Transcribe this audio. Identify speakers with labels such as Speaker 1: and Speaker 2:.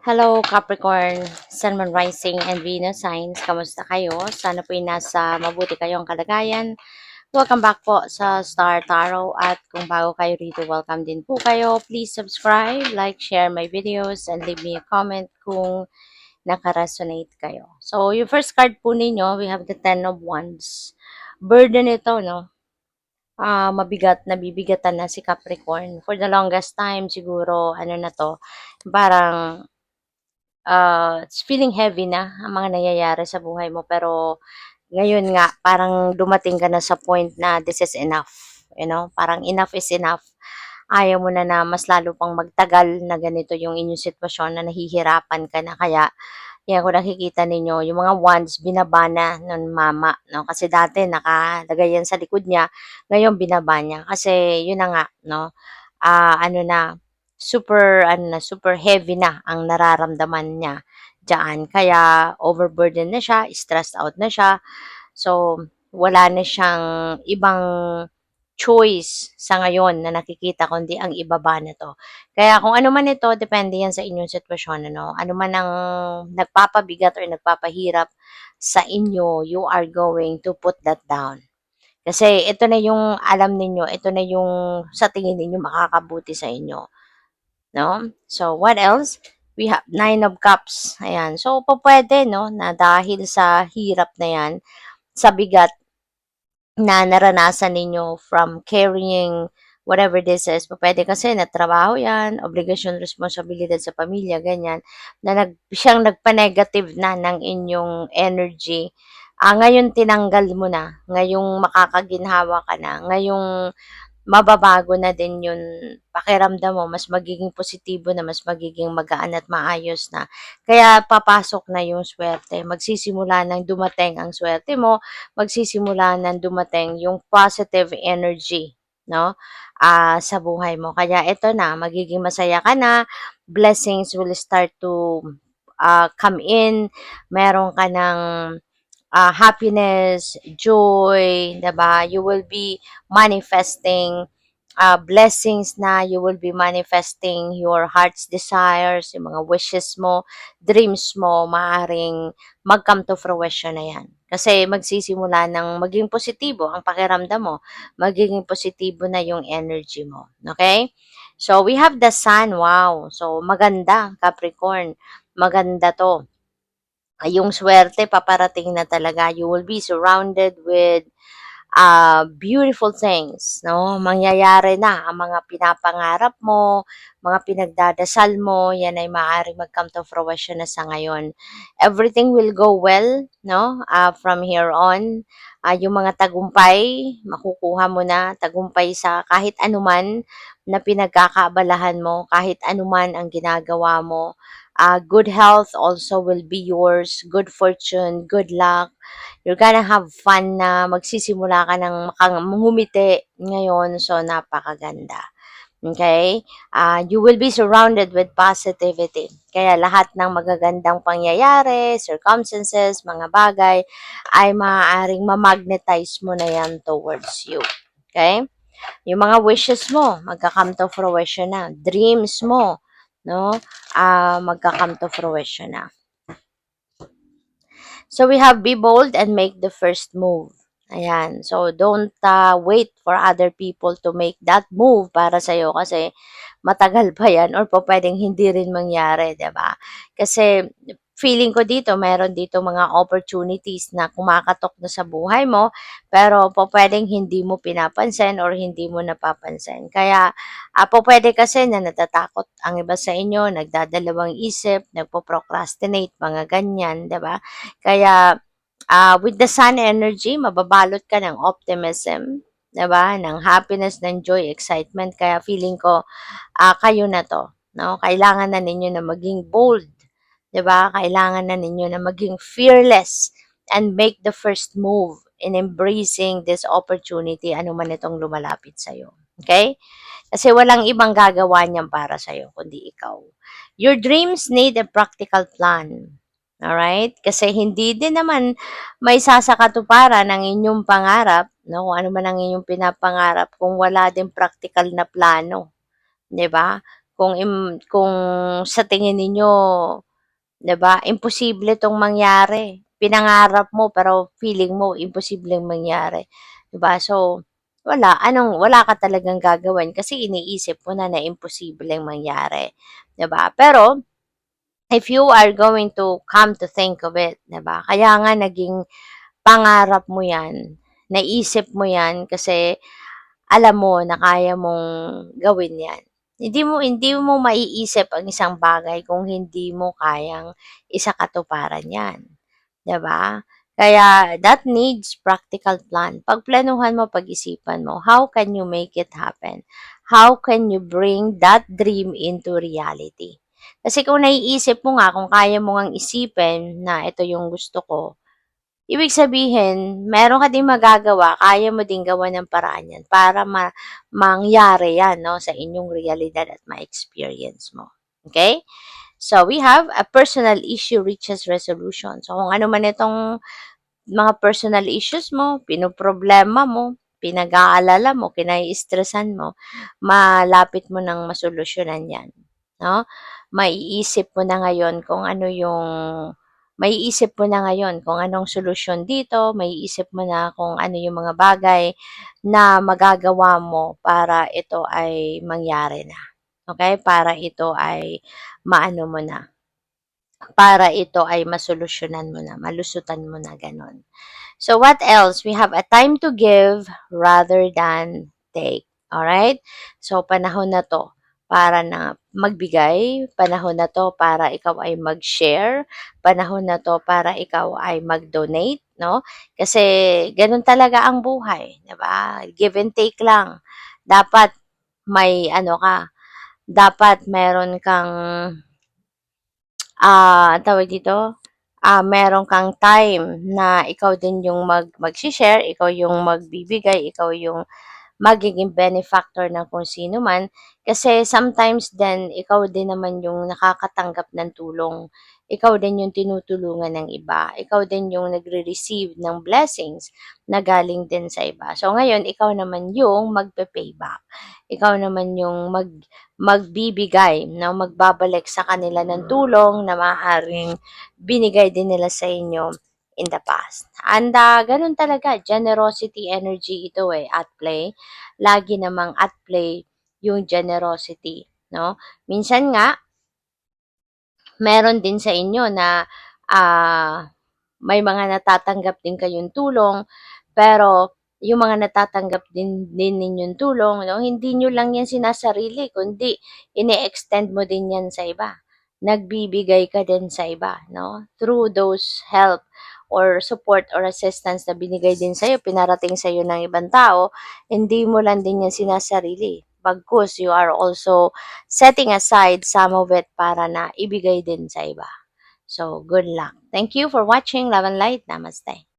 Speaker 1: Hello Capricorn, Sun, Moon, Rising, and Venus signs. Kamusta kayo? Sana po nasa mabuti kayong kalagayan. Welcome back po sa Star Tarot at kung bago kayo rito, welcome din po kayo. Please subscribe, like, share my videos, and leave me a comment kung nakaresonate kayo. So, yung first card po ninyo, we have the Ten of Wands. Burden ito, no? Mabigat, nabibigatan na si Capricorn. For the longest time, siguro, ano na to, parang it's feeling heavy na ang mga nangyayari sa buhay mo pero ngayon nga parang dumating ka na sa point na this is enough, parang enough is enough. Ayaw mo na na mas lalo pang magtagal na ganito yung inyong sitwasyon na nahihirapan ka na kaya yan kung nakikita ninyo yung mga wands binaba na ng mama, no? Kasi dati nakalagay yan sa likod niya, ngayon binaba niya kasi yun na nga, no? Ano na, super heavy na ang nararamdaman niya diyan. Kaya overburden na siya, stressed out na siya. So, wala na siyang ibang choice sa ngayon na nakikita kundi ang ibaba na to. Kaya kung ano man ito, depende yan sa inyong sitwasyon. Ano man ang nagpapabigat or nagpapahirap sa inyo, you are going to put that down. Kasi ito na yung alam ninyo, ito na yung sa tingin ninyo makakabuti sa inyo, no? So, what else? We have Nine of Cups. Ayan. So, pwede, no, na dahil sa hirap na yan, sa bigat na naranasan ninyo from carrying whatever this is, pwede kasi na trabaho yan, obligasyon, responsibilidad sa pamilya, ganyan, na siyang nagpa-negative na ng inyong energy. Ngayon tinanggal mo na, ngayong makakaginhawa ka na, ngayong mababago na din yung pakiramdam mo, mas magiging positibo na, mas magiging magaan at maayos na. Kaya papasok na yung swerte. Magsisimula nang dumating ang swerte mo, magsisimula nang dumating yung positive energy, no? Sa buhay mo. Kaya ito na, magiging masaya ka na, blessings will start to come in, meron ka ng happiness, joy, diba? You will be manifesting blessings na, you will be manifesting your heart's desires, yung mga wishes mo, dreams mo, maaring mag-come to fruition na yan. Kasi magsisimula ng maging positibo ang pakiramdam mo, magiging positibo na yung energy mo. Okay? So, we have the sun. Wow. So, maganda, Capricorn. Maganda to. Yung swerte paparating na talaga. You will be surrounded with beautiful things, no? Mangyayari na ang mga pinapangarap mo, mga pinagdadasal mo, yan ay maaaring mag-come to fruition na sa ngayon. Everything will go well, no? From here on, yung mga tagumpay, makukuha mo na, tagumpay sa kahit anuman na pinagkakaabalahan mo, kahit anuman ang ginagawa mo. Good health also will be yours, good fortune, good luck. You're gonna have fun na magsisimula ka ng ngumiti ngayon. So, napakaganda. Okay? You will be surrounded with positivity. Kaya lahat ng magagandang pangyayari, circumstances, mga bagay, ay maaaring ma-magnetize mo na yan towards you. Okay? Yung mga wishes mo, magka-come to fruition na. Dreams mo, no? Magka-come to fruition na. So we have be bold and make the first move. Ayan. So don't wait for other people to make that move para sa'yo kasi matagal pa yan or pwedeng hindi rin mangyari, 'di ba? Kasi feeling ko dito, meron dito mga opportunities na kumakatok na sa buhay mo, pero pwedeng hindi mo pinapansin or hindi mo napapansin. Kaya pwede kasi na natatakot ang iba sa inyo, nagdadalawang isip, nagpo-procrastinate, mga ganyan, 'di ba? Kaya with the sun energy, mababalot ka ng optimism, 'di ba? Ng happiness, ng joy, excitement. Kaya feeling ko kayo na 'to, no? Kailangan na ninyo na maging bold, 'di ba? Kailangan na ninyo na maging fearless and make the first move in embracing this opportunity, ano man itong lumalapit sa iyo. Okay? Kasi walang ibang gagawa niyan para sa iyo kundi ikaw. Your dreams need a practical plan. Alright? Kasi hindi din naman may sasakatuparan ang inyong pangarap, no? Kung ano man ang inyong pinapangarap kung wala din practical na plano, 'di ba? kung sa tingin ninyo, 'di ba, imposible 'tong mangyari. Pinangarap mo pero feeling mo imposibleng mangyari, 'di ba? So, wala ka talagang gagawin kasi iniisip mo na imposibleng mangyari, 'di ba? Pero if you are going to come to think of it, 'di ba? Kaya nga naging pangarap mo 'yan, naisip mo 'yan kasi alam mo na kaya mong gawin 'yan. Hindi mo maiisip ang isang bagay kung hindi mo kayang isakatuparan 'yan, 'di ba? Kaya that needs practical plan. Pagplanuhan mo, pag-isipan mo, how can you make it happen? How can you bring that dream into reality? Kasi kung naiisip mo nga, kung kaya mo ngang isipin na ito yung gusto ko, ibig sabihin, meron ka ding magagawa, kaya mo ding gawan ng paraan yan para mangyari yan, no, sa inyong realidad at ma-experience mo. Okay? So, we have a personal issue reaches resolution. So, kung ano man itong mga personal issues mo, pinoproblema mo, pinag-aalala mo, kinai-stressan mo, malapit mo nang masolusyonan yan. No? Maiisip mo na ngayon kung ano yung maiisip mo na ngayon kung anong solusyon dito, maiisip mo na kung ano yung mga bagay na magagawa mo para ito ay mangyari na. Okay? Para ito ay maano mo na. Para ito ay masolusyonan mo na, malusutan mo na, ganon. So, what else? We have a time to give rather than take. Alright? So, panahon na to para na magbigay, panahon na to para ikaw ay mag-share, panahon na to para ikaw ay mag-donate, no? Kasi ganun talaga ang buhay, 'di ba? Give and take lang. Dapat may ano ka, dapat meron kang tawag dito, meron kang time na ikaw din yung magshi-share, ikaw yung magbibigay, ikaw yung magiging benefactor ng kung sino man. Kasi sometimes din, ikaw din naman yung nakakatanggap ng tulong. Ikaw din yung tinutulungan ng iba. Ikaw din yung nagre-receive ng blessings na galing din sa iba. So ngayon, ikaw naman yung magpe-payback. Ikaw naman yung magbibigay, no? Magbabalik sa kanila ng tulong na maaaring binigay din nila sa inyo in the past. And ganun talaga, generosity energy ito at play. Lagi namang at play yung generosity, no? Minsan nga, meron din sa inyo na may mga natatanggap din kayong tulong, pero yung mga natatanggap din ninyong tulong, no, hindi nyo lang yan sinasarili, kundi ini-extend mo din yan sa iba. Nagbibigay ka din sa iba, no? Through those help or support or assistance na binigay din sa'yo, pinarating sa'yo ng ibang tao, hindi mo lang din yan sinasarili. Bagkus, you are also setting aside some of it para na ibigay din sa iba. So, good luck. Thank you for watching. Love and light. Namaste.